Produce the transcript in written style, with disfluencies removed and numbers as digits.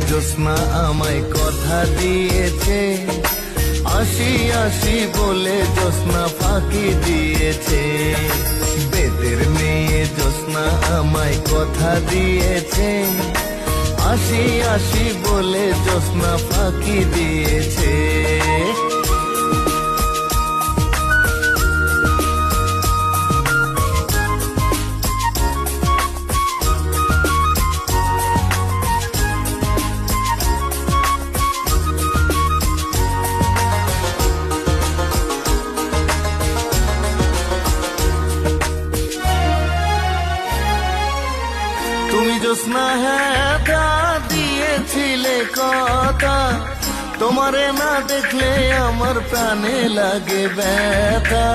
জ্যোৎস্না আমায় কথা দিয়েছে, আসি আসি বলে জ্যোৎস্না ফাঁকি দিয়েছে। বেদের মেয়ে জ্যোৎস্না আমায় কথা দিয়েছে, আসি আসি বলে জ্যোৎস্না ফাঁকি দিয়েছে। তুমি জ্যোৎস্না হ্যাঁ দিয়েছিলে কথা, তোমারে না দেখলে আমার প্রাণে লাগে ব্যথা।